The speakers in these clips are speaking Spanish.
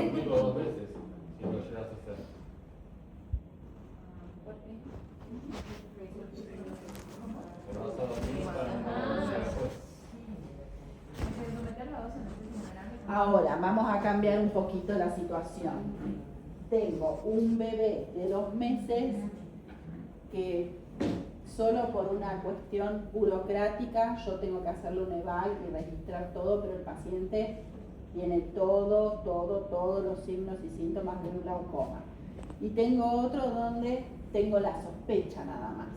dormirlo 2 veces, si lo llegas a hacer. ¿Por qué? Pero vas a dormir para no después. Ahora, vamos a cambiar un poquito la situación. Tengo un bebé de 2 meses que solo por una cuestión burocrática yo tengo que hacerle un EVAL y registrar todo, pero el paciente tiene todos los signos y síntomas de un glaucoma. Y tengo otro donde tengo la sospecha nada más.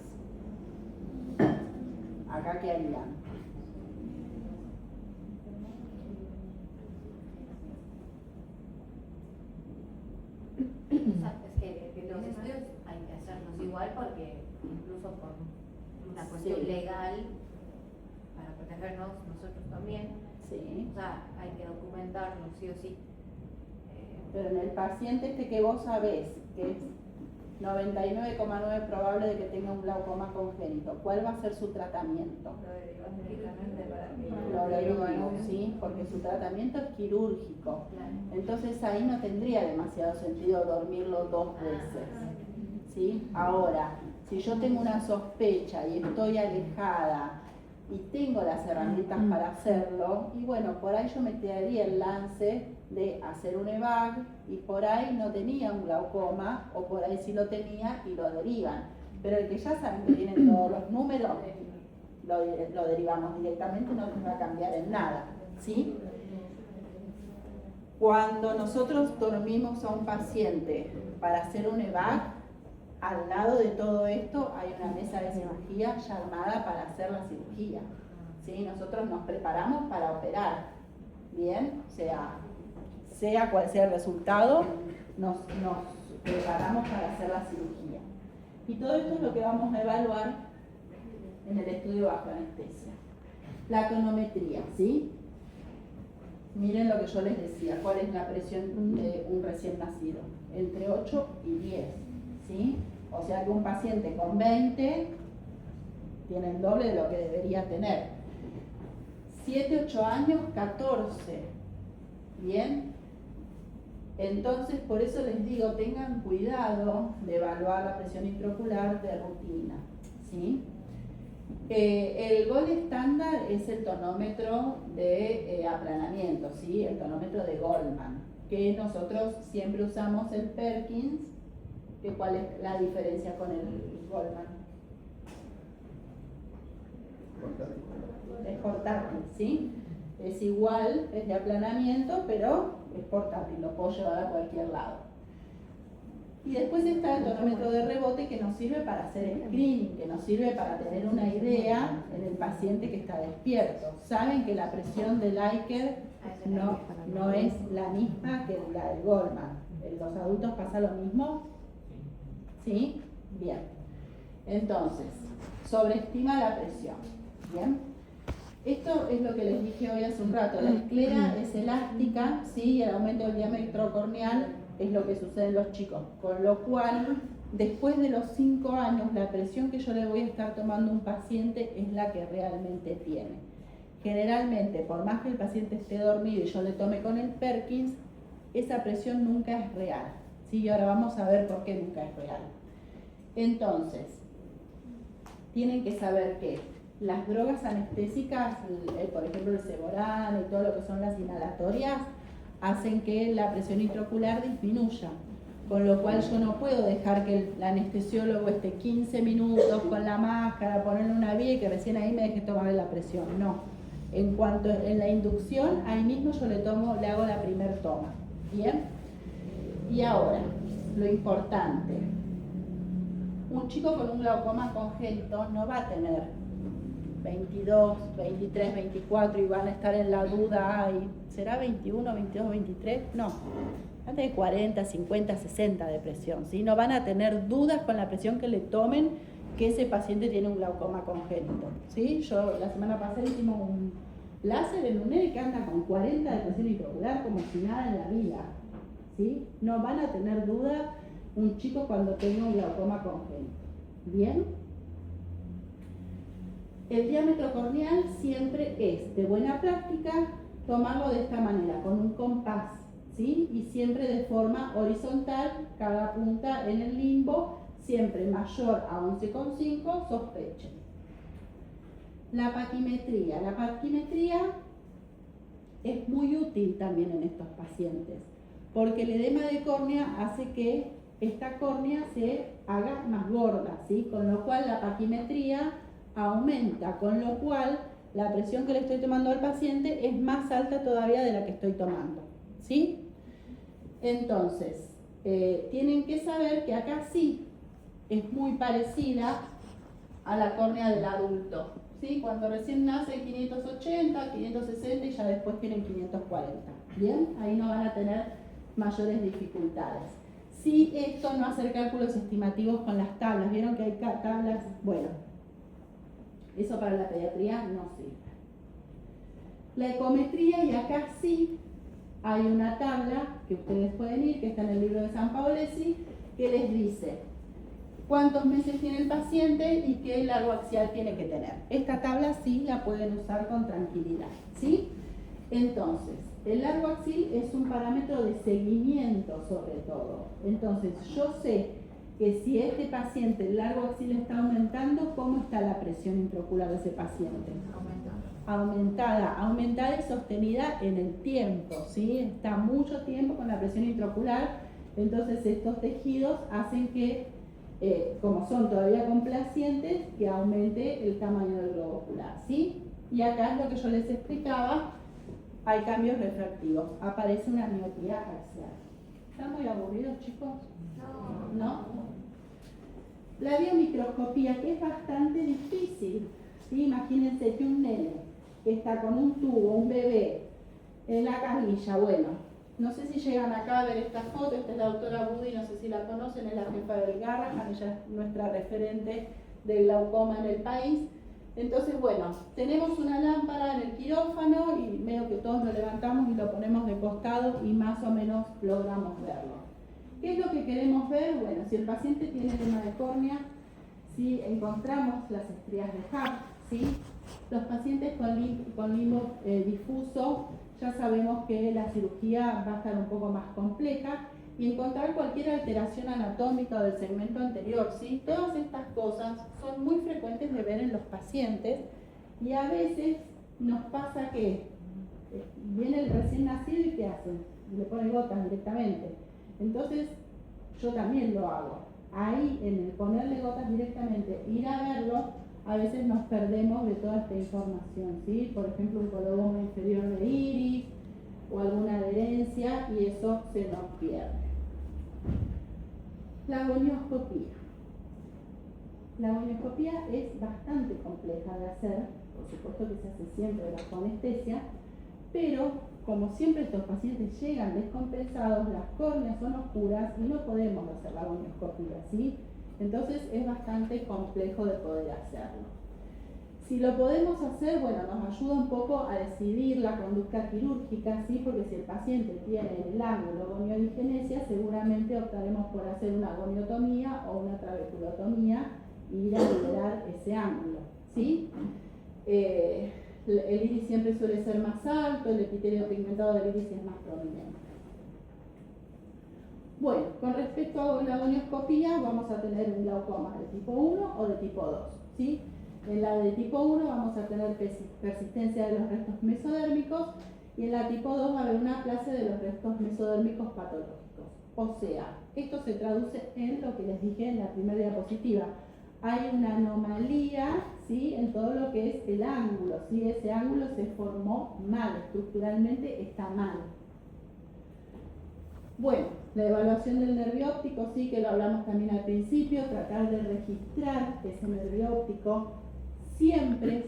Acá, ¿qué harían? Es que los estudios hay que hacerlos igual porque incluso por una cuestión Sí. legal, para protegernos nosotros también, Sí. o sea, hay que documentarlo sí o sí. Pero en el paciente este que vos sabés que es 99,9 probable de que tenga un glaucoma congénito, ¿cuál va a ser su tratamiento? Lo derivas directamente para Lo derivo, ¿sí? Porque su tratamiento es quirúrgico. Claro. Entonces ahí no tendría demasiado sentido dormirlo 2 veces, ¿sí? Ahora, si yo tengo una sospecha y estoy alejada y tengo las herramientas para hacerlo, y bueno, por ahí yo me daría el lance de hacer un EVAG y por ahí no tenía un glaucoma o por ahí sí lo tenía y lo derivan. Pero el que ya saben que tienen todos los números, lo derivamos directamente, no les va a cambiar en nada, ¿sí? Cuando nosotros dormimos a un paciente para hacer un EVAG, al lado de todo esto hay una mesa de cirugía ya armada para hacer la cirugía, ¿sí? Nosotros nos preparamos para operar, ¿bien? O sea cual sea el resultado, nos preparamos para hacer la cirugía. Y todo esto es lo que vamos a evaluar en el estudio bajo anestesia. La tonometría, ¿sí? Miren lo que yo les decía, cuál es la presión de un recién nacido, entre 8 y 10, ¿sí? O sea que un paciente con 20 tiene el doble de lo que debería tener. 7, 8 años, 14, ¿bien? Entonces, por eso les digo, tengan cuidado de evaluar la presión intraocular de rutina, ¿sí? El gold estándar es el tonómetro de aplanamiento, ¿sí? El tonómetro de Goldman, que nosotros siempre usamos el Perkins. ¿Cuál es la diferencia con el Goldman? Es portátil, ¿sí? Es igual, es de aplanamiento, pero es portátil, lo puedo llevar a cualquier lado. Y después está el tonómetro de rebote que nos sirve para hacer screening, que nos sirve para tener una idea en el paciente que está despierto. Saben que la presión del Likert no es la misma que la del Goldman. ¿En los adultos pasa lo mismo? ¿Sí? Bien. Entonces, sobreestima la presión. ¿Bien? Esto es lo que les dije hoy hace un rato. La esclera es elástica, ¿sí? Y el aumento del diámetro corneal es lo que sucede en los chicos. Con lo cual, después de los 5 años, la presión que yo le voy a estar tomando a un paciente es la que realmente tiene. Generalmente, por más que el paciente esté dormido y yo le tome con el Perkins, esa presión nunca es real, ¿sí? Y ahora vamos a ver por qué nunca es real. Entonces, tienen que saber que las drogas anestésicas, por ejemplo el Ceborán y todo lo que son las inhalatorias, hacen que la presión intraocular disminuya. Con lo cual yo no puedo dejar que el anestesiólogo esté 15 minutos con la máscara, ponerle una vía y que recién ahí me deje tomar la presión. No. En cuanto en la inducción, ahí mismo yo le hago la primer toma. ¿Bien? Y ahora, lo importante. Un chico con un glaucoma congénito no va a tener 22, 23, 24 y van a estar en la duda, ay, ¿será 21, 22, 23? No, antes de 40, 50, 60 de presión, ¿sí? No van a tener dudas con la presión que le tomen que ese paciente tiene un glaucoma congénito, ¿sí? Yo la semana pasada hicimos un láser en un nene que anda con 40 de presión intraocular como si nada en la vida, ¿sí? No van a tener duda un chico cuando tenga un glaucoma congénito, ¿bien? El diámetro corneal siempre es de buena práctica tomarlo de esta manera, con un compás, ¿sí? Y siempre de forma horizontal, cada punta en el limbo, siempre mayor a 11,5, sospechen. La paquimetría. La paquimetría es muy útil también en estos pacientes, porque el edema de córnea hace que esta córnea se haga más gorda, ¿sí? Con lo cual la paquimetría aumenta, con lo cual la presión que le estoy tomando al paciente es más alta todavía de la que estoy tomando, ¿sí? Entonces, tienen que saber que acá sí es muy parecida a la córnea del adulto, ¿sí? Cuando recién nace 580, 560 y ya después tienen 540, ¿bien? Ahí no van a tener mayores dificultades. Si esto no hacer cálculos estimativos con las tablas, ¿vieron que hay tablas? Bueno, eso para la pediatría no sirve. La ecometría, y acá sí hay una tabla que ustedes pueden ir, que está en el libro de San Paolesi, que les dice cuántos meses tiene el paciente y qué largo axial tiene que tener. Esta tabla sí la pueden usar con tranquilidad, ¿sí? Entonces, el largo axial es un parámetro de seguimiento sobre todo. Entonces, yo sé que si este paciente, el largo axial está aumentando, ¿cómo está la presión intraocular de ese paciente? Aumentada y sostenida en el tiempo, ¿sí? Está mucho tiempo con la presión intraocular, entonces estos tejidos hacen que, como son todavía complacientes, que aumente el tamaño del globo ocular, ¿sí? Y acá es lo que yo les explicaba, hay cambios refractivos, aparece una miopía axial. ¿Están muy aburridos, chicos? ¿No? La biomicroscopía, que es bastante difícil, ¿sí? Imagínense que un nene que está con un tubo, un bebé, en la camilla, bueno, no sé si llegan acá a ver esta foto, esta es la doctora Budi, no sé si la conocen, es la jefa del Garrahan, ella es nuestra referente de glaucoma en el país. Entonces, bueno, tenemos una lámpara en el quirófano y medio que todos lo levantamos y lo ponemos de costado y más o menos logramos verlo. ¿Qué es lo que queremos ver? Bueno, si el paciente tiene edema de córnea, si encontramos las estrías de Hart, ¿sí? Los pacientes con limbo difuso, ya sabemos que la cirugía va a estar un poco más compleja, y encontrar cualquier alteración anatómica del segmento anterior, ¿sí? Todas estas cosas son muy frecuentes de ver en los pacientes, y a veces nos pasa que viene el recién nacido y ¿qué hacen? Le ponen gotas directamente. Entonces, yo también lo hago. Ahí, en el ponerle gotas directamente, ir a verlo, a veces nos perdemos de toda esta información, ¿sí? Por ejemplo, un coloboma inferior de iris o alguna adherencia, y eso se nos pierde. La gonioscopía. La gonioscopía es bastante compleja de hacer, por supuesto que se hace siempre bajo anestesia, pero como siempre estos pacientes llegan descompensados, las córneas son oscuras y no podemos hacer la gonioscopía, ¿sí? Entonces es bastante complejo de poder hacerlo. Si lo podemos hacer, bueno, nos ayuda un poco a decidir la conducta quirúrgica, ¿sí? Porque si el paciente tiene el ángulo goniodigenesia, seguramente optaremos por hacer una goniotomía o una trabeculotomía y ir a liberar ese ángulo, ¿sí? El iris siempre suele ser más alto, el epitelio pigmentado del iris es más prominente. Bueno, con respecto a la gonioscopía, vamos a tener un glaucoma de tipo 1 o de tipo 2, ¿sí? En la de tipo 1 vamos a tener persistencia de los restos mesodérmicos, y en la tipo 2 va a haber una aplasia de los restos mesodérmicos patológicos. O sea, esto se traduce en lo que les dije en la primera diapositiva. Hay una anomalía, ¿sí? En todo lo que es el ángulo, ¿sí? Ese ángulo se formó mal, estructuralmente está mal. Bueno, la evaluación del nervio óptico, sí, que lo hablamos también al principio, tratar de registrar ese nervio óptico. Siempre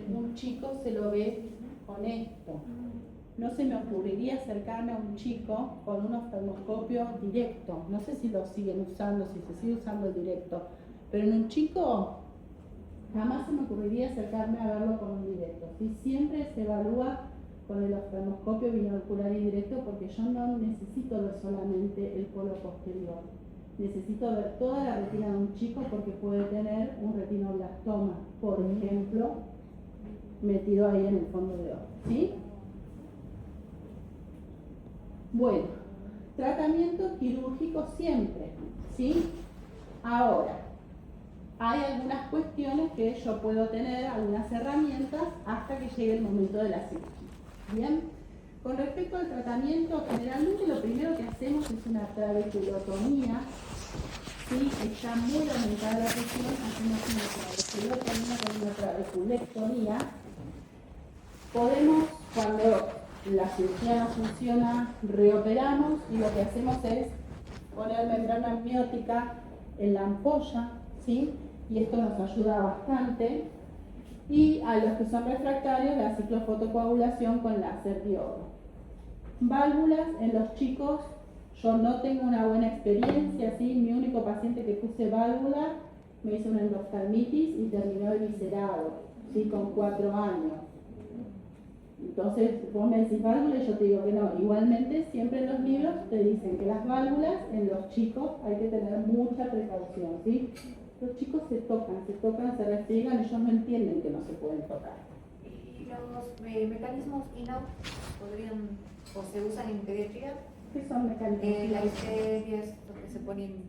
un chico se lo ve con esto. No se me ocurriría acercarme a un chico con un oftalmoscopio directo. No sé si lo siguen usando, si se sigue usando el directo, pero en un chico jamás se me ocurriría acercarme a verlo con un directo, ¿sí? Siempre se evalúa con el oftalmoscopio binocular y directo, porque yo no necesito ver solamente el polo posterior. Necesito ver toda la retina de un chico, porque puede tener un retinoblastoma, por ejemplo, metido ahí en el fondo de ojo, ¿sí? Bueno, tratamiento quirúrgico siempre, ¿sí? Ahora, hay algunas cuestiones que yo puedo tener, algunas herramientas, hasta que llegue el momento de la cirugía. ¿Bien? Con respecto al tratamiento, generalmente lo primero que hacemos es una trabeculotomía. Sí, está muy aumentada la presión, hacemos una trabeculotomía con una trabeculectomía. Podemos, cuando la cirugía no funciona, reoperamos y lo que hacemos es poner membrana amniótica en la ampolla, ¿sí? Y esto nos ayuda bastante. Y a los que son refractarios, la ciclofotocoagulación con láser diodo. Válvulas en los chicos, yo no tengo una buena experiencia, ¿sí? Mi único paciente que puse válvula me hizo una endoftalmitis y terminó eviscerado, ¿sí? Con 4 años. Entonces, vos me decís válvula y yo te digo que no. Igualmente, siempre en los libros te dicen que las válvulas en los chicos hay que tener mucha precaución, ¿sí? Los chicos se tocan, se restringen, ellos no entienden que no se pueden tocar. ¿Y los mecanismos in-out podrían o se usan en pediatría? ¿Qué son mecanismos? La histeria es lo que se ponen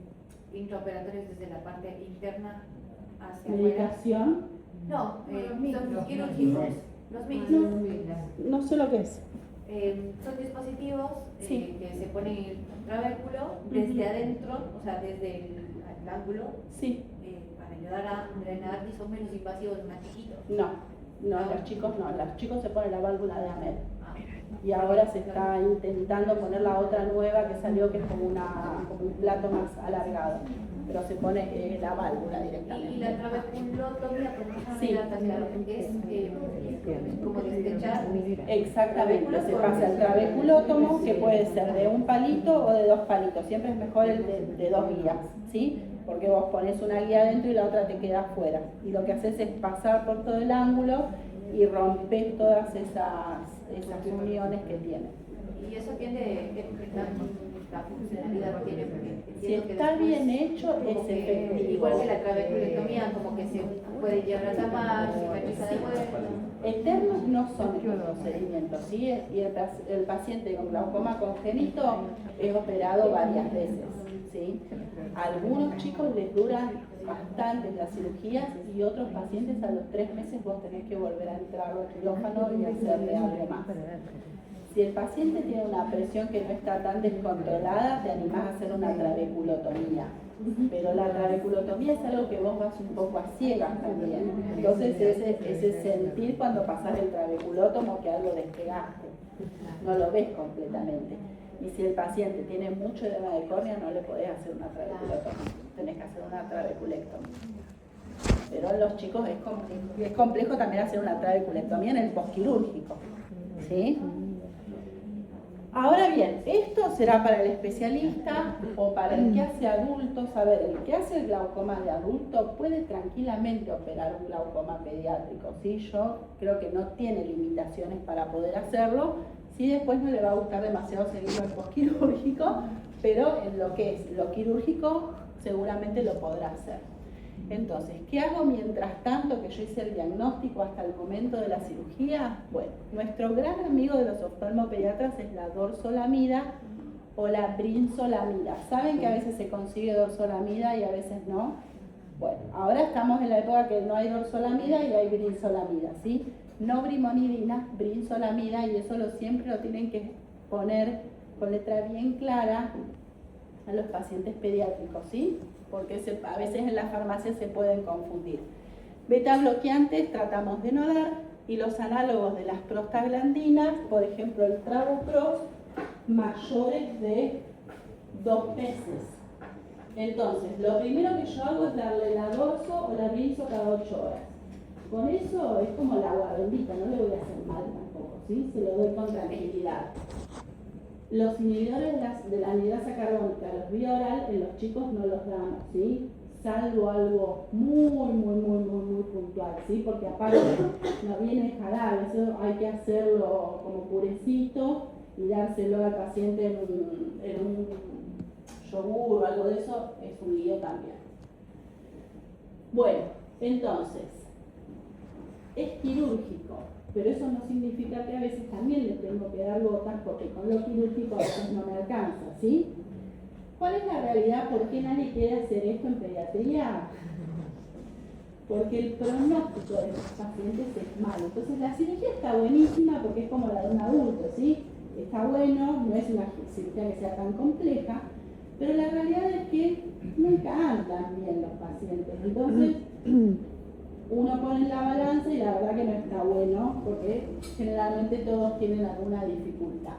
intraoperatorios desde la parte interna hacia afuera. Medicación. No, son quirúrgicos. Los micros. No sé lo que es. Son dispositivos Sí. que se ponen en el trabéculo desde adentro, o sea, desde el ángulo, Sí. para ayudar a drenar y son menos invasivos más chiquitos. No, los chicos no. Los chicos se ponen la válvula de Amer. Ah. Y ahora se está intentando poner la otra nueva que salió, que es como un plato más alargado. Pero se pone la válvula directamente. Y la trabeculotomía, como Sí. es como destechar. Exactamente, se pasa el trabeculótomo, que puede ser de un palito o de 2 palitos. Siempre es mejor el de 2 guías, ¿sí? Porque vos pones una guía adentro y la otra te queda afuera. Y lo que haces es pasar por todo el ángulo y rompes todas esas uniones que tiene. Y eso tiene la funcionalidad tiene. Si está bien hecho, es efectivo. Igual que la trabeculectomía, como que se puede llevar a tapar, cicatriza de vuelta. Eternos no son estos procedimientos, ¿sí? Y el paciente con glaucoma congénito es operado varias veces, ¿sí? A algunos chicos les duran bastante las cirugías y otros pacientes a los 3 meses vos tenés que volver a entrar al quirófano y hacerle algo más. Si el paciente tiene una presión que no está tan descontrolada, te animás a hacer una trabeculotomía. Pero la trabeculotomía es algo que vos vas un poco a ciegas también. Entonces ese sentir cuando pasás el trabeculótomo que algo despegaste. No lo ves completamente. Y si el paciente tiene mucho edema de córnea, no le podés hacer una trabeculotomía. Tenés que hacer una trabeculectomía. Pero en los chicos es complejo también hacer una trabeculectomía en el posquirúrgico. ¿Sí? Ahora bien, esto será para el especialista o para el que hace adultos. A ver, el que hace el glaucoma de adulto puede tranquilamente operar un glaucoma pediátrico, ¿sí? Yo creo que no tiene limitaciones para poder hacerlo. Sí, después no le va a gustar demasiado seguirlo en posquirúrgico, pero en lo que es lo quirúrgico seguramente lo podrá hacer. Entonces, ¿qué hago mientras tanto que yo hice el diagnóstico hasta el momento de la cirugía? Bueno, nuestro gran amigo de los oftalmopediatras es la dorsolamida o la brinzolamida. ¿Saben que a veces se consigue dorsolamida y a veces no? Bueno, ahora estamos en la época que no hay dorsolamida y hay brinzolamida, ¿sí? No brimonidina, brinzolamida, y eso siempre lo tienen que poner con letra bien clara a los pacientes pediátricos, ¿sí? Porque a veces en las farmacias se pueden confundir. Beta bloqueantes tratamos de no dar, y los análogos de las prostaglandinas, por ejemplo el travoprost, mayores de 2 meses. Entonces, lo primero que yo hago es darle la dorso o la brinzo cada 8 horas. Con eso es como el agua bendita, no le voy a hacer mal tampoco, ¿sí? Se lo doy con tranquilidad. Los inhibidores de la anhidrasa carbónica, los vía oral, en los chicos no los damos, ¿sí? Salvo algo muy puntual, ¿sí? Porque aparte no viene jarabe, eso hay que hacerlo como purecito y dárselo al paciente en un yogur o algo de eso, es un lío también. Bueno, entonces, es quirúrgico. pero eso no significa que a veces también le tengo que dar gotas porque con lo quirúrgico a veces no me alcanza, ¿sí? ¿Cuál es la realidad? ¿Por qué nadie quiere hacer esto en pediatría? Porque el pronóstico de los pacientes es malo. Entonces la cirugía está buenísima porque es como la de un adulto, ¿sí? Está bueno, no es una cirugía que sea tan compleja, pero la realidad es que nunca andan bien los pacientes. Entonces, uno pone en la balanza y la verdad que no está bueno porque generalmente todos tienen alguna dificultad.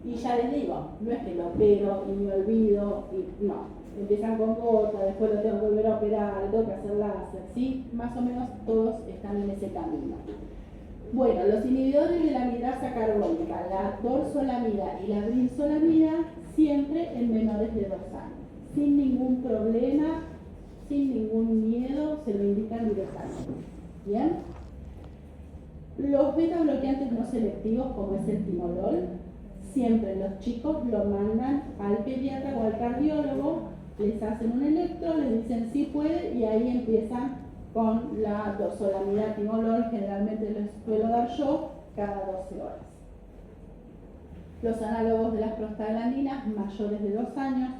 Y ya les digo, no es que lo opero y me olvido, y no. Empiezan con gota, después lo tengo que volver a operar, le tengo que hacer láser, ¿sí? Más o menos todos están en ese camino. Bueno, los inhibidores de la amidrasa carbónica, la dorzolamida y la brinzolamida, siempre en menores de 2 años, sin ningún problema, sin ningún miedo, se lo indican directamente. ¿Bien? Los beta bloqueantes no selectivos, como es el timolol, siempre los chicos lo mandan al pediatra o al cardiólogo, les hacen un electro, les dicen sí puede y ahí empiezan con la dorzolamida timolol, generalmente les suelo dar yo cada 12 horas. Los análogos de las prostaglandinas mayores de 2 años,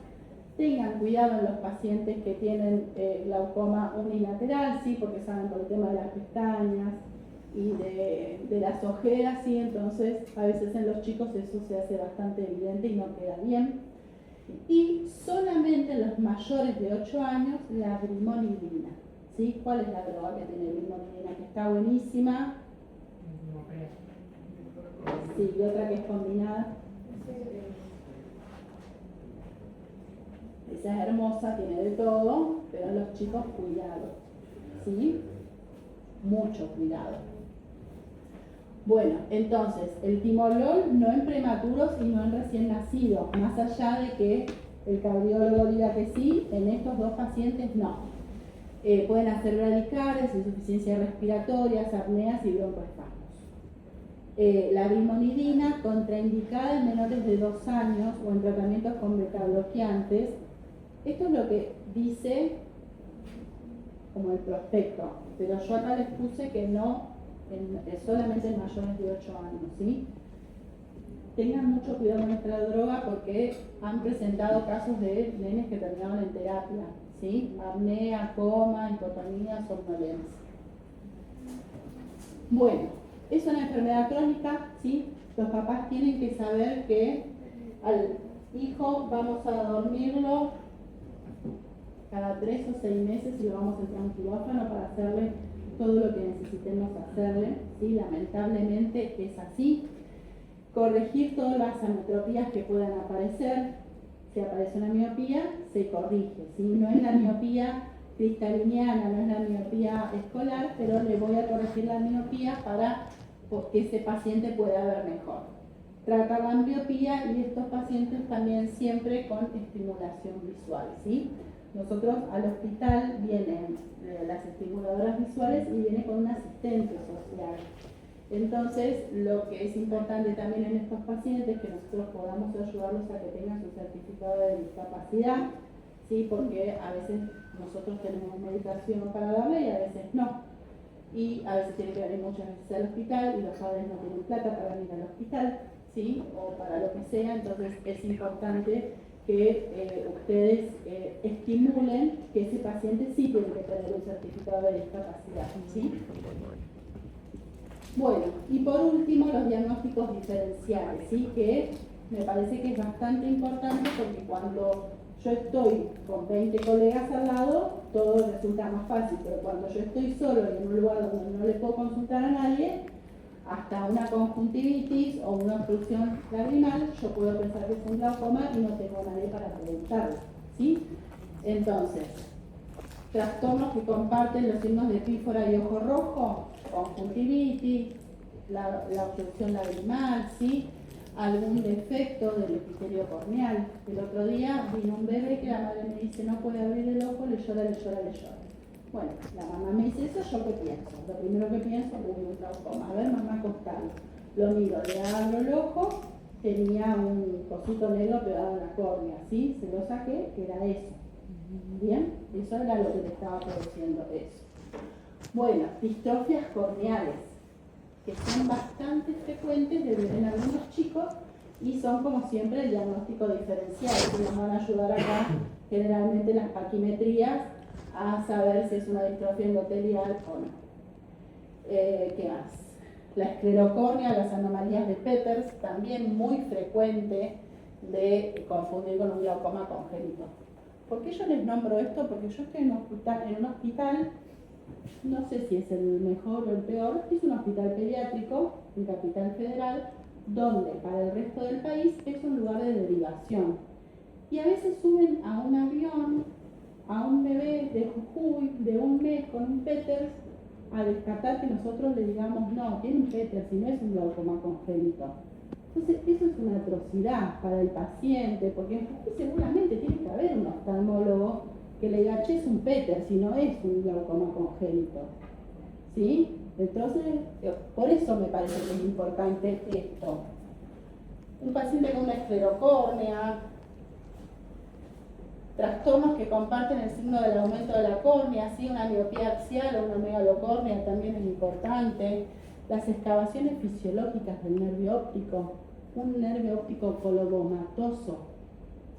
tengan cuidado en los pacientes que tienen glaucoma unilateral, ¿sí? Porque saben por el tema de las pestañas y de las ojeras, ¿sí? Entonces a veces en los chicos eso se hace bastante evidente y no queda bien. Y solamente en los mayores de 8 años la brimonidina, ¿sí? ¿Cuál es la droga que tiene brimonidina? Que está buenísima. Sí, y otra que es combinada. Esa es hermosa, tiene de todo, pero los chicos, cuidado, ¿sí? Mucho cuidado. Bueno, entonces, el timolol no en prematuros y no en recién nacidos, más allá de que el cardiólogo diga que sí, en estos 2 pacientes no. Pueden hacer bradicardias, insuficiencias respiratorias, apneas y broncoespasmos. La brimonidina, contraindicada en menores de 2 años o en tratamientos con beta-bloqueantes. Esto es lo que dice como el prospecto, pero yo acá les puse que no, solamente en mayores de 8 años, ¿sí? Tengan mucho cuidado con esta droga porque han presentado casos de nenes que terminaron en terapia, ¿sí? Apnea, coma, hipotonía, somnolencia. Bueno, es una enfermedad crónica, ¿sí? Los papás tienen que saber que al hijo vamos a dormirlo cada 3 o 6 meses y lo vamos a entrar a un quirófano para hacerle todo lo que necesitemos hacerle, ¿sí? Lamentablemente es así. Corregir todas las ametropías que puedan aparecer. Si aparece una miopía, se corrige, ¿sí? No es la miopía cristaliniana, no es la miopía escolar, pero le voy a corregir la miopía para que ese paciente pueda ver mejor. Tratar la miopía y estos pacientes también siempre con estimulación visual, ¿sí? Nosotros al hospital vienen las estimuladoras visuales y viene con un asistente social. Entonces, lo que es importante también en estos pacientes es que nosotros podamos ayudarlos a que tengan su certificado de discapacidad, ¿sí? Porque a veces nosotros tenemos medicación para darle y a veces no. Y a veces tienen que venir muchas veces al hospital y los padres no tienen plata para venir al hospital, ¿sí? O para lo que sea, entonces es importante que ustedes estimulen que ese paciente sí tiene que tener un certificado de discapacidad, ¿sí? Bueno, y por último los diagnósticos diferenciales, ¿sí? Que me parece que es bastante importante porque cuando yo estoy con 20 colegas al lado, todo resulta más fácil, pero cuando yo estoy solo y en un lugar donde no le puedo consultar a nadie, hasta una conjuntivitis o una obstrucción lagrimal, yo puedo pensar que es un glaucoma y no tengo a nadie para preguntarle, ¿sí? Entonces, trastornos que comparten los signos de pífora y ojo rojo, conjuntivitis, la obstrucción lagrimal, ¿sí? Algún defecto del epitelio corneal. El otro día vino un bebé que la madre me dice no puede abrir el ojo, le llora, le llora, le llora. Bueno, la mamá me dice eso, ¿yo qué pienso? Lo primero que pienso, un glaucoma. A ver, mamá, acostado. Lo miro, le abro el ojo, tenía un cosito negro pegado en la córnea, ¿sí? Se lo saqué, era eso. Bien, eso era lo que le estaba produciendo eso. Bueno, distrofias corneales. que son bastante frecuentes en algunos chicos y son como siempre el diagnóstico diferencial, que nos van a ayudar acá generalmente en las paquimetrías a saber si es una distrofia endotelial o no. ¿Qué más? La esclerocornia, las anomalías de Peters, también muy frecuente de confundir con un glaucoma congénito. ¿Por qué yo les nombro esto? Porque yo estoy en un hospital, no sé si es el mejor o el peor, es un hospital pediátrico en Capital Federal, donde para el resto del país es un lugar de derivación. Y a veces suben a un avión a un bebé de Jujuy de 1 mes con un Peters a descartar que nosotros le digamos no, tiene un Peters y no es un glaucoma congénito. Entonces eso es una atrocidad para el paciente, porque seguramente tiene que haber un oftalmólogo que le diga, che, es un Peters y no es un glaucoma congénito. ¿Sí? Entonces, por eso me parece que es importante esto. Un paciente con una esclerocornia, trastornos que comparten el signo del aumento de la córnea, ¿sí? Una miopía axial o una megalocornia también es importante. Las excavaciones fisiológicas del nervio óptico, un nervio óptico colobomatoso,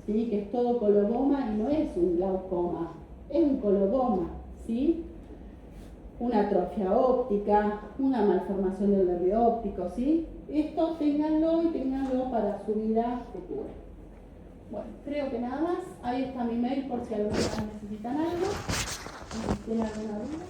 ¿sí? Que es todo coloboma y no es un glaucoma, es un coloboma, ¿sí? Una atrofia óptica, una malformación del nervio óptico, ¿sí? Esto ténganlo y ténganlo para su vida futura. Bueno, creo que nada más. Ahí está mi mail por si alguna vez necesitan algo. ¿Tienen alguna duda?